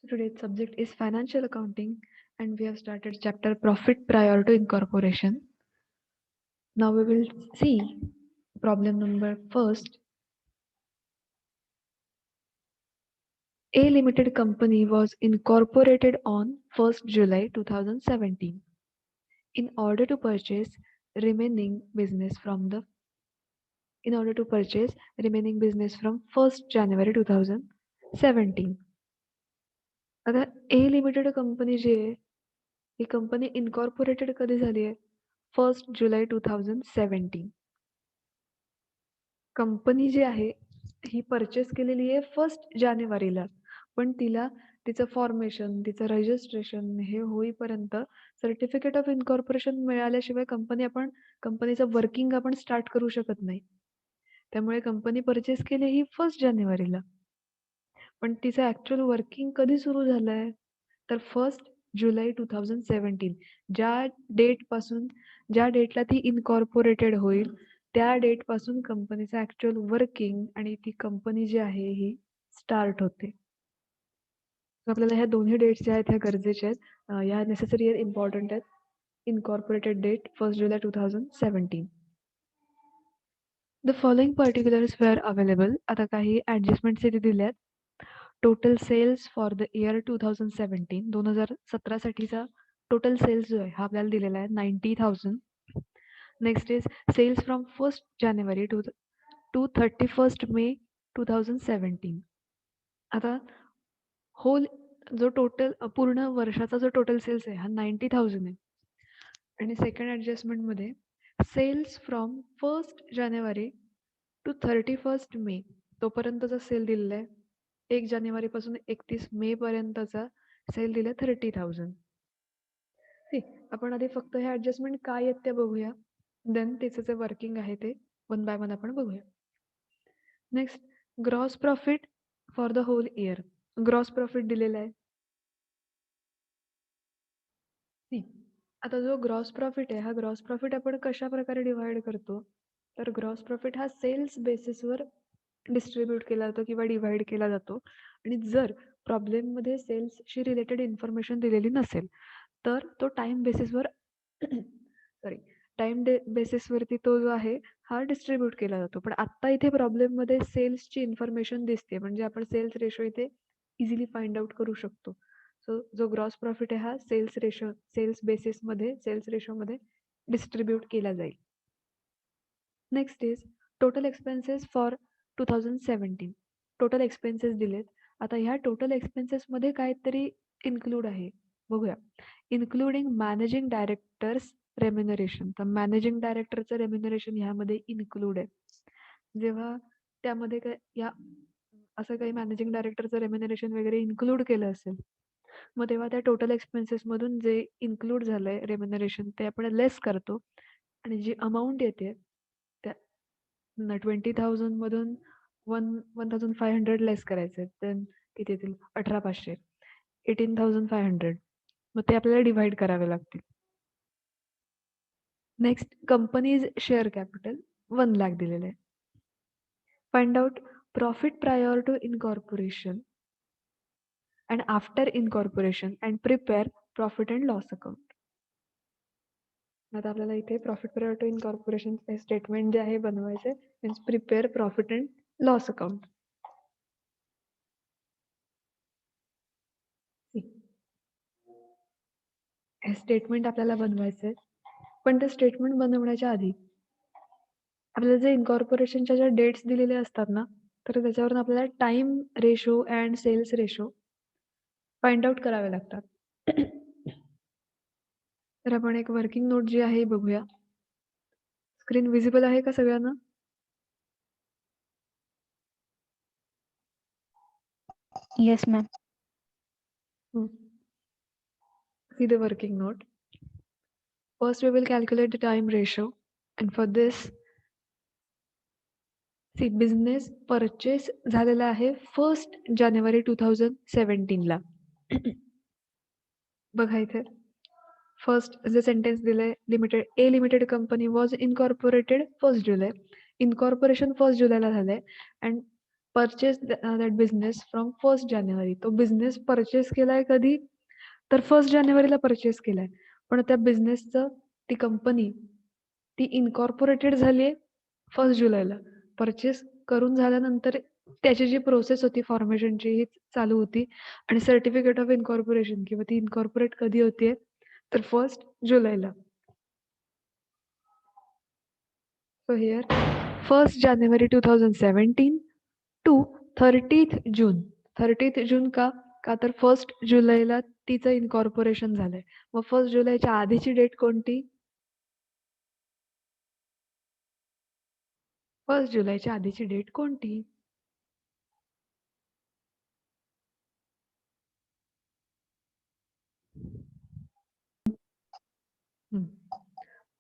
Today's subject is financial accounting, and we have started chapter profit prior to incorporation. Now we will see problem number first. A limited company was incorporated on 1st July 2017. In order to purchase remaining business from the in order to purchase remaining business from 1st January 2017. आता A limited company जी आहे ही company incorporated कधी झाली आहे 1st जुलै 2017. Company जी आहे ही purchase केलेली आहे 1st जानेवारीला, पण तिला तिचं फॉर्मेशन, तिचं रजिस्ट्रेशन हे होईपर्यंत सर्टिफिकेट ऑफ इन्कॉर्पोरेशन मिळाल्याशिवाय कंपनीचं वर्किंग आपण स्टार्ट करू शकत नाही. त्यामुळे कंपनी परचेस केली ही 1st जानेवारीला, पण तिचं ॲक्चुअल वर्किंग कधी सुरू झालंय तर 1st जुलै 2017. ज्या डेटला ती इन्कॉर्पोरेटेड होईल त्या डेटपासून कंपनीचं ॲक्चुअल वर्किंग आणि ती कंपनी जी आहे ही स्टार्ट होते. आपल्याला ह्या दोन्ही डेट्स ज्या आहेत ह्या गरजेच्या आहेत, ह्या नेसेसरी आहेत, इम्पॉर्टंट आहेत. इन्कॉर्पोरेटेड डेट 1st जुलै 2017. The following particulars were available. आता काही ॲडजस्टमेंट्स इथे दिल्यात. Total sales for the year 2017, 2017साठीचा टोटल सेल्स जो आहे हा आपल्याला दिलेला आहे 90,000. Next is sales from 1st January to 31st May 2017. आता होल जो टोटल पूर्ण वर्षाचा जो टोटल सेल्स आहे हा 90,000 आहे. आणि सेकंड ॲडजस्टमेंटमध्ये sales from 1st January to 31st May तोपर्यंतचा सेल दिलेला आहे. 1 जानेवारीपासून 31 मे पर्यंतचा सेल दिला 30,000. आपण आधी फक्त हे ॲडजस्टमेंट काय आहेत ते बघूया, देन त्याचं जे वर्किंग आहे ते वन बाय वन आपण बघूया. Next, gross profit for the whole year. Gross profit दिलेला आहे. आता जो ग्रॉस प्रॉफिट आहे हा ग्रॉस प्रॉफिट आपण कशा प्रकारे डिवाइड करतो तर ग्रॉस प्रॉफिट हा सेल्स बेसिसवर डिस्ट्रीब्यूट केला जातो किंवा डिवाइड केला जातो. आणि जर प्रॉब्लेममध्ये सेल्सशी रिलेटेड इन्फॉर्मेशन दिलेली नसेल तर तो टाइम बेसिसवर बेसिसवरती तो जो आहे हा डिस्ट्रीब्यूट केला जातो. पण आत्ता इथे प्रॉब्लेममध्ये सेल्सची इन्फॉर्मेशन दिसते, म्हणजे आपण सेल्स रेशो इथे इझिली फाइंड आउट करू शकतो. सो जो ग्रॉस प्रॉफिट आहे हा सेल्स रेशोमध्ये डिस्ट्रीब्यूट केला जाईल. Next is total expenses for 2017. Total expenses दिलेत. आता ह्या टोटल एक्सपेन्सेसमध्ये काहीतरी इन्क्लूड आहे, बघूया. Including managing directors remuneration. तर मॅनेजिंग डायरेक्टरचं रेम्युनरेशन ह्यामध्ये इन्क्लूड आहे. जेव्हा त्यामध्ये असं काही मॅनेजिंग डायरेक्टरचं रेम्युनरेशन वगैरे इन्क्लूड केलं असेल, मग तेव्हा त्या टोटल एक्सपेन्सेसमधून जे इन्क्लूड झालंय रेम्युनरेशन ते आपण लेस करतो आणि जी अमाऊंट येते त्या 20,000 मधून 1,500 लेस करायचे. देन किती येतील 18,500, 18,500. मग ते आपल्याला डिव्हाइड करावे लागतील. Next, company's share capital 1 lakh दिलेलं आहे. Find out profit prior to incorporation and after incorporation and prepare profit and loss account. आता आपल्याला इथे profit prior to incorporation statement जे आहे बनवायचे, means prepare profit and loss account. हे स्टेटमेंट आपल्याला बनवायचे, पण ते स्टेटमेंट बनवण्याच्या आधी आपल्याला जे इन्कॉर्पोरेशनच्या ज्या डेट्स दिलेले असतात ना, तर त्याच्यावरून आपल्याला time ratio and sales ratio find out करावे लागतात. तर आपण एक वर्किंग नोट जी आहे बघूया. स्क्रीन विजिबल आहे का सगळ्यांना? Yes, ma'am. See the working note. First, we will calculate the time ratio, and for this, see, business purchase झालेला आहे 1st जानेवारी 2017 ला. बघा इथे फर्स्ट जे सेंटेन्स दिलंय, a limited company was incorporated 1st जुलै. इनकॉर्पोरेशन 1st जुलैला झालंय and purchase that business from 1st जानेवारी. तो बिझनेस परचेस केलाय कधी? तर 1st जानेवारीला परचेस केलाय. पण त्या बिझनेसचं ती कंपनी ती इन्कॉर्पोरेटेड झालीये 1st जुलैला. परचेस करून झाल्यानंतर त्याची जी प्रोसेस होती फॉर्मेशनची ही चालू होती आणि सर्टिफिकेट ऑफ इन्कॉर्पोरेशन किंवा ती इन्कॉर्पोरेट कधी होतीये? तर 1st जुलैला. So here 1st January 2017 to 30th June. 30th जून का? का तर 1st जुलैला तिचं इन्कॉर्पोरेशन झालंय. मग 1st जुलैच्या आधीची डेट कोणती? 1st जुलैच्या आधीची डेट कोणती? हम्म.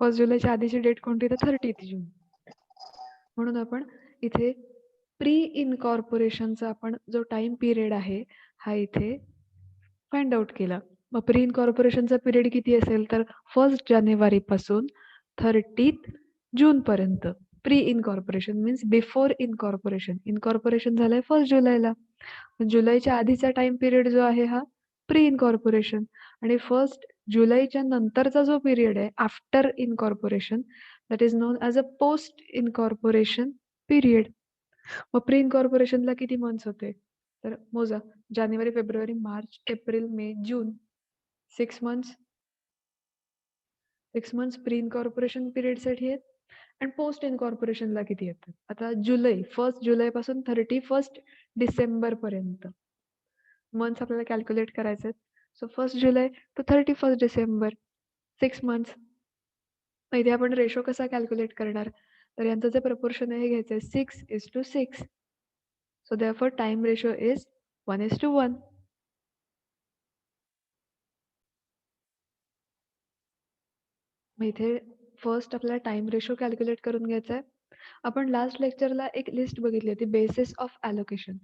1st जुलैच्या आधीची डेट कोणती? तर 30th जून. म्हणून आपण इथे प्री इन्कॉर्पोरेशनचा आपण जो टाइम पिरियड आहे हा इथे फाइंड आउट केला. मग प्री इन्कॉर्पोरेशनचा पिरियड किती असेल? तर 1st जानेवारी पासून 30th जून पर्यंत. Pre incorporation means before incorporation. Incorporation झालंय 1st जुलैला. जुलैच्या आधीचा टाइम पिरियड जो आहे हा प्री इन्कॉर्पोरेशन आणि 1st जुलैच्या नंतरचा जो पिरियड आहे after incorporation that is non as a post incorporation period. मग प्री इन्कॉर्पोरेशनला किती मंथ्स होते? तर मोजा. जानेवारी, फेब्रुवारी, मार्च, एप्रिल, मे, जून. 6 मंथ्स. 6 मंथ्स प्री इन्कॉर्पोरेशन पिरियडसाठी आहेत आणि पोस्ट इन्कॉर्पोरेशनला किती येतात? आता जुलै 1st जुलैपासून 31st डिसेंबर पर्यंत मंथ्स आपल्याला कॅल्क्युलेट करायचे आहेत. So 1st July to 31st December 6 months. इथे आपण रेशो कसा कॅल्क्युलेट करणार? तर यांचं जे प्रपोर्शन आहे हे घ्यायचं आहे 6:6. So therefore time ratio is 1:1. मग इथे फर्स्ट आपल्याला टाइम रेशो कॅल्क्युलेट करून घ्यायचा आहे. आपण लास्ट लेक्चरला एक लिस्ट बघितली होती बेसिस ऑफ ॲलोकेशन.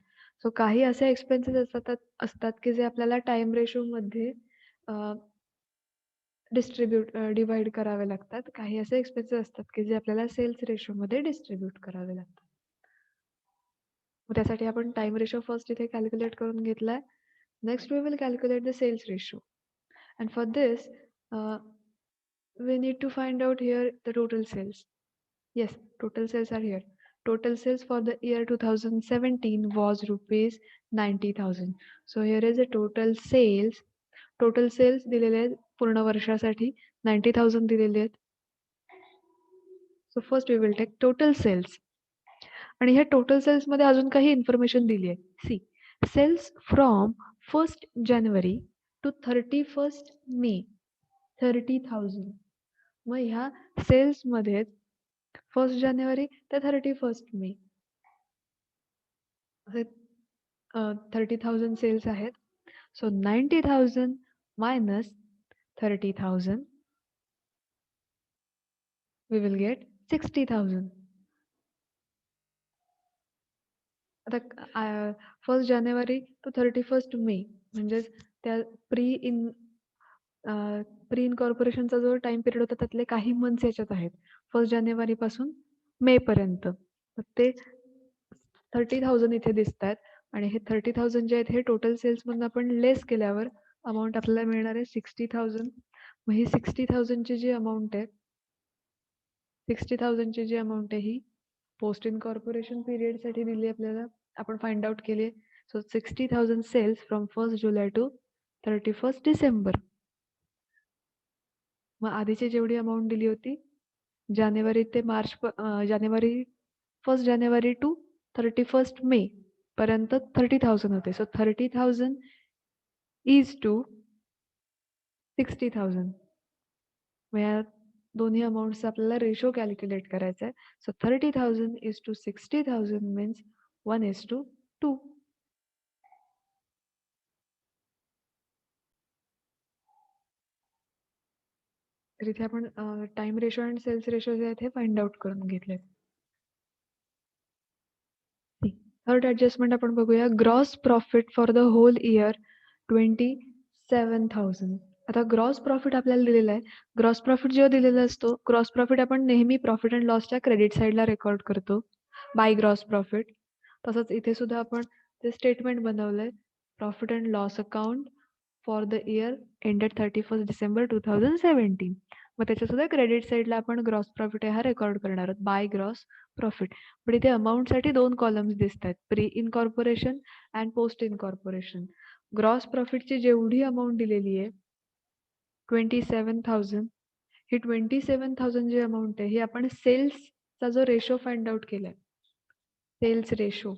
सो काही असे एक्सपेन्सेस असतात की जे आपल्याला टाइम रेशोमध्ये डिवाइड करावे लागतात. काही असे एक्सपेन्सेस असतात की जे आपल्याला सेल्स रेशोमध्ये डिस्ट्रीब्यूट करावे लागतात. मग त्यासाठी आपण टाइम रेशो फर्स्ट इथे कॅल्क्युलेट करून घेतलाय. Next we will calculate the sales ratio. And for this, we need to find out here the total sales. Yes, total sales are here. Total sales for the year 2017 was rupees 90,000. So here is the total sales. Total sales दिलेले आहेत पूर्ण वर्षासाठी 90,000 दिलेले आहेत. So first we will take total sales. आणि ह्या total cells मध्ये अजून काही इन्फॉर्मेशन दिली आहे. See sales from 1st January to 31st May 30,000. मग ह्या सेल्स मध्ये 1st जानेवारी ते 31st मे असे 30,000 सेल्स आहेत. So 90,000 minus 30,000 we will get 60,000. आता 1st जानेवारी टू 31st मे म्हणजेच त्या प्री इन्कॉर्पोरेशनचा जो टाइम पिरियड होता त्यातले काही मंथ्स याच्यात आहेत 1st जानेवारी पासून मे पर्यंत. ते 30,000 इथे दिसत आहेत आणि हे 30,000 जे आहेत हे टोटल सेल्स मधून आपण लेस केल्यावर अमाऊंट आपल्याला मिळणार आहे 60,000. मग ही 60,000 ची जी अमाऊंट आहे 60,000 ची जी अमाऊंट आहे ही पोस्ट इन्कॉर्पोरेशन पिरियड साठी दिली आपल्याला. आपण फाइंड आउट केली. So 60,000 sales from 1st July to 31st December. मग आधीची जेवढी अमाऊंट दिली होती जानेवारी ते मार्च जानेवारी 1st जानेवारी टू 31st मे पर्यंत 30,000 होते. So 30,000 is to 60,000. मग या दोन्ही अमाऊंटचा आपल्याला रेशो कॅल्क्युलेट करायचा आहे. So 30,000 is to 60,000 means 1:2. तर इथे आपण टाइम रेशो आणि सेल्स रेशो जे आहेत हे फाइंड आउट करून घेतले. थर्ड ऍडजस्टमेंट आपण बघूया. Gross profit for the whole year 27,000. आता ग्रॉस प्रॉफिट आपल्याला दिलेला आहे. ग्रॉस प्रॉफिट जेव्हा दिलेला असतो ग्रॉस प्रॉफिट आपण नेहमी प्रॉफिट अँड लॉसच्या क्रेडिट साईडला रेकॉर्ड करतो बाय ग्रॉस प्रॉफिट. तसंच इथे सुद्धा आपण ते स्टेटमेंट बनवलंय, profit and loss account for the year ended 31 December 2017. मग त्याच्या सुद्धा क्रेडिट साईडला आपण ग्रॉस प्रॉफिट हा रेकॉर्ड करणार आहोत बाय ग्रॉस प्रॉफिट. पण इथे अमाऊंटसाठी 2 कॉलम्स दिसत आहेत, pre incorporation and post incorporation. Gross प्रॉफिटची जेवढी अमाऊंट दिलेली आहे 27,000, ही 27,000 जी अमाऊंट आहे ही आपण सेल्सचा जो रेशो फाइंड आउट केलाय, सेल्स रेशो,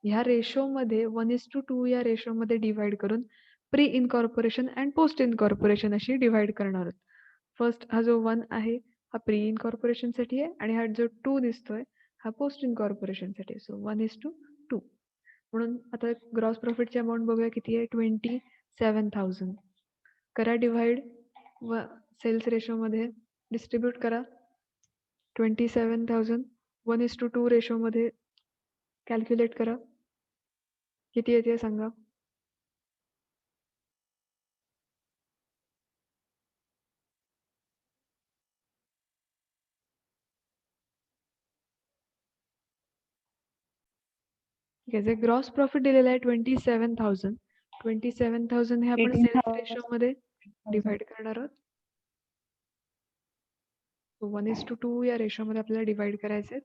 ह्या रेशोमध्ये 1:2 या रेशोमध्ये डिवाइड करून pre incorporation and post incorporation अशी डिवाइड करणार आहोत. फर्स्ट हा जो 1 आहे हा प्री इनकॉर्पोरेशनसाठी आहे आणि हा जो 2 दिसतोय हा पोस्ट इनकॉर्पोरेशनसाठी आहे. सो 1:2. म्हणून आता ग्रॉस प्रॉफिटची अमाऊंट बघूया किती आहे, 27,000. करा डिवाइड व सेल्स रेशोमध्ये डिस्ट्रीब्यूट करा. 27,000 1:2 रेशोमध्ये कॅल्क्युलेट करा, किती येते सांगा. ठीक आहे, जे ग्रॉस प्रॉफिट दिलेलं आहे 27,000, 27,000 हे आपण सेल्स 18,000. रेशोमध्ये डिवाइड करणार आहोत. 1:2 या रेशोमध्ये आपल्याला डिवाइड करायचे.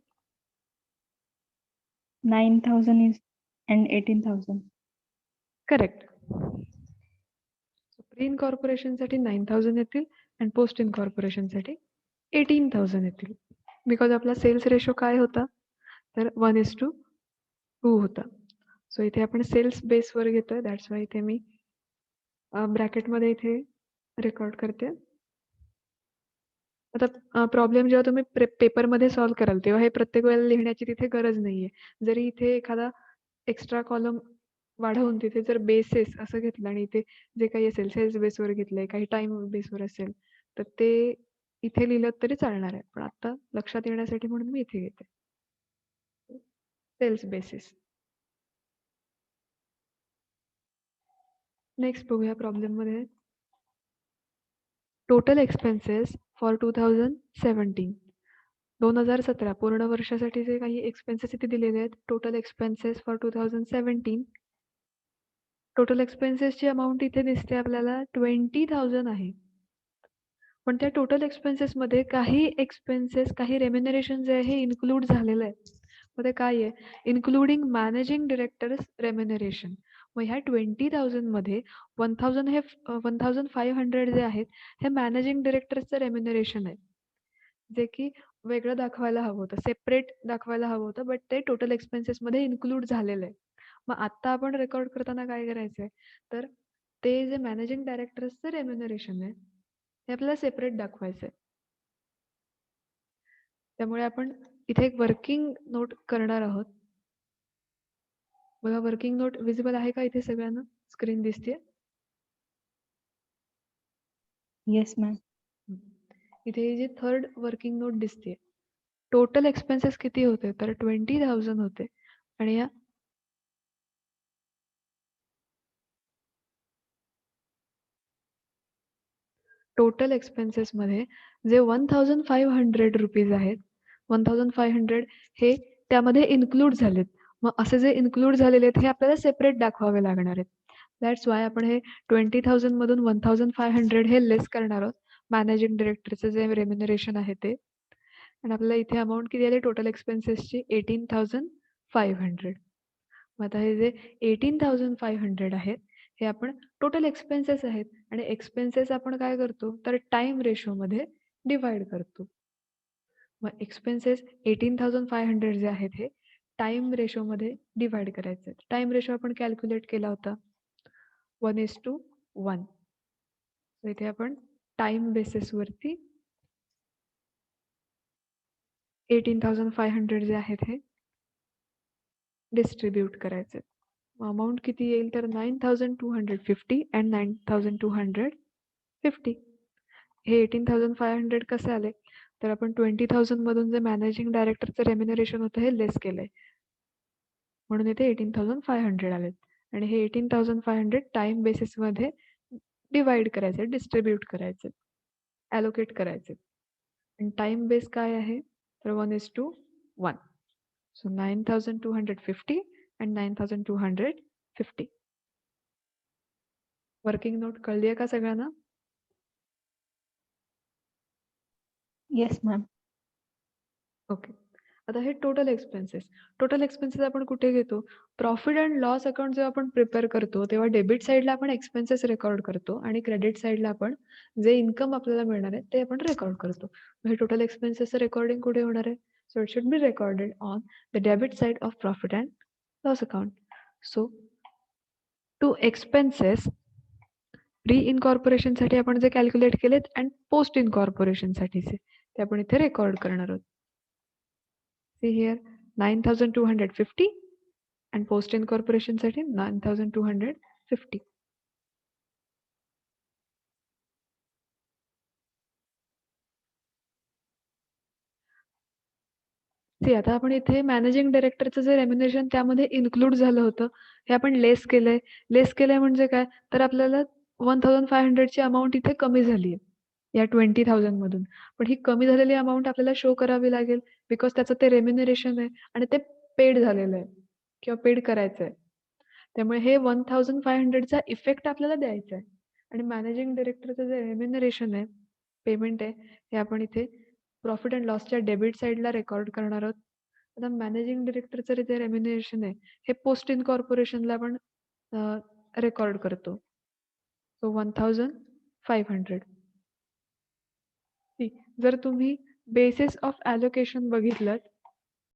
9,000 is and 18,000. करेक्ट. प्री इनकॉर्पोरेशनसाठी 9,000 येतील आणि पोस्ट इनकॉर्पोरेशनसाठी 18,000 येतील. बिकॉज आपला सेल्स रेशो काय होता, तर 1:2 होता. सो इथे आपण सेल्स बेसवर घेतोय, दॅट्स वाय इथे मी ब्रॅकेटमध्ये इथे रेकॉर्ड करते. आता प्रॉब्लेम जेव्हा तुम्ही पेपरमध्ये सॉल्व्ह कराल तेव्हा हे प्रत्येक वेळेला लिहिण्याची तिथे गरज नाहीये. जरी इथे एखादा एक्स्ट्रा कॉलम वाढवून तिथे जर बेसेस असं घेतलं आणि इथे जे काही असेल सेल्स बेसवर घेतलंय, काही टाइम बेसवर असेल तर ते इथे लिहिलं तरी चालणार आहे. पण आता लक्षात येण्यासाठी म्हणून मी इथे घेते सेल्स बेसिस. नेक्स्ट बघूया प्रॉब्लेम मध्ये, टोटल एक्सपेन्सेस फॉर 2017. 2017 पूर्ण वर्षासाठी जे काही एक्सपेन्सेस इथे दिलेले आहेत, टोटल एक्सपेन्सेस फॉर 2017. टोटल एक्सपेन्सेसची अमाऊंट इथे दिसते आपल्याला 20,000 आहे. पण त्या टोटल एक्सपेन्सेसमध्ये काही एक्सपेन्सेस, काही रेम्युनरेशन जे आहे हे इन्क्लूड झालेलं आहे. मग ते काय आहे, इन्क्लुडिंग मॅनेजिंग डिरेक्टर्स रेम्युनरेशन. मग ह्या 20,000 मध्ये 1,000 हे 1,500 जे आहेत हे मॅनेजिंग डिरेक्टर्सचं रेम्युनरेशन आहे, जे की वेगळं दाखवायला हवं होतं, सेपरेट दाखवायला हवं होतं, बट ते टोटल एक्सपेन्सेसमध्ये इन्क्लूड झालेलं आहे. मग आत्ता आपण रेकॉर्ड करताना काय करायचं आहे, तर ते जे मॅनेजिंग डायरेक्टर्सचं रेम्युनरेशन आहे हे आपल्याला सेपरेट दाखवायचं आहे. त्यामुळे आपण इथे एक वर्किंग नोट करणार आहोत. बघा वर्किंग नोट विजिबल आहे का इथे सगळ्यांना, स्क्रीन दिसते. Yes, ma'am. इथे जी थर्ड वर्किंग नोट दिसते, टोटल एक्सपेन्सेस किती होते, तर 20,000 होते आणि या टोटल एक्सपेन्सेस मध्ये जे 1,500 रुपीज आहेत, 1,500 हे त्यामध्ये इन्क्लूड झालेत. मग असे जे इन्क्लूड झालेले आहेत हे आपल्याला सेपरेट दाखवावे लागणार आहेत. दॅट्स वाय आपण हे 20,000 मधून 1,500 हे लेस करणार आहोत, मॅनेजिंग डिरेक्टरचं जे रेम्युनरेशन आहे ते. आणि आपल्याला इथे अमाऊंट किती आली टोटल एक्सपेन्सेसची, 18,500. मग आता हे जे 18,500 आहेत हे आपण टोटल एक्सपेन्सेस आहेत आणि एक्सपेन्सेस आपण काय करतो, तर टाइम रेशोमध्ये डिवाइड करतो. मग एक्सपेन्सेस 18,500 जे आहेत हे टाइम रेशोमध्ये डिवाइड करायचे. टाइम रेशो आपण कॅल्क्युलेट केला होता 1:1. इथे आपण टाइम बेसिसवरती 18,500 जे आहेत हे डिस्ट्रीब्यूट करायचे. अमाऊंट किती येईल, तर 9,250 अँड 9,250. हे 18,500 कसे आले, तर आपण 20,000 मधून जे मॅनेजिंग डायरेक्टरचं रेम्युनरेशन होतं हे लेस केलंय, म्हणून इथे 18,500 आलेत. आणि हे 18,500 टाइम बेसिसमध्ये डिवाइड करायचे, डिस्ट्रीब्यूट करायचे, ॲलोकेट करायचे. आणि टाइम बेस काय आहे, तर 1:1. So 9,250 and 9,250. वर्किंग नोट कळली आहे का सगळ्यांना? Yes, ma'am. ओके. आता हे टोटल एक्सपेन्सेस. टोटल एक्सपेन्सेस आपण कुठे घेतो? प्रॉफिट अँड लॉस अकाउंट जेव्हा आपण प्रिपेअर करतो, तेव्हा डेबिट साइडला आपण एक्सपेन्सेस रेकॉर्ड करतो आणि क्रेडिट साइडला आपण जे इन्कम आपल्याला मिळणार आहे, ते आपण रेकॉर्ड करतो. मग हे टोटल एक्सपेन्सेसचं रेकॉर्डिंग कुठे होणार आहे? So it should be recorded on the debit side of profit and loss account. So to expenses pre इनकॉर्पोरेशनसाठी आपण जे कॅल्क्युलेट केलेत अँड पोस्ट इनकॉर्पोरेशनसाठीचे ते आपण इथे रेकॉर्ड करणार आहोत. See here 9,250 and post incorporation साठी 9,250. See आता आपण इथे मॅनेजिंग डायरेक्टरचं जे रेम्युनरेशन त्यामध्ये इन्क्लूड झालं होतं, हे आपण लेस केलंय. लेस केलंय म्हणजे काय? तर आपल्याला 1,500 ची अमाउंट इथे कमी झाली आहे, या 20,000 मधून. पण ही कमी झालेली अमाउंट आपल्याला शो करावी लागेल बिकॉज त्याचं ते रेम्युनरेशन आहे आणि ते पेड झालेलं आहे किंवा पेड करायचं आहे. त्यामुळे हे 1,500 चा इफेक्ट आपल्याला द्यायचा आहे आणि मॅनेजिंग डायरेक्टरचं जे रेम्युनरेशन आहे, पेमेंट आहे, हे आपण इथे प्रॉफिट अँड लॉसच्या डेबिट साइडला रेकॉर्ड करणार आहोत. आता मॅनेजिंग डायरेक्टरचं जे रेम्युनरेशन आहे, हे पोस्ट इनकॉर्पोरेशनला आपण रेकॉर्ड करतो. सो 1,500. जर तुम्ही बेसिस ऑफ ॲलोकेशन बघितलंत,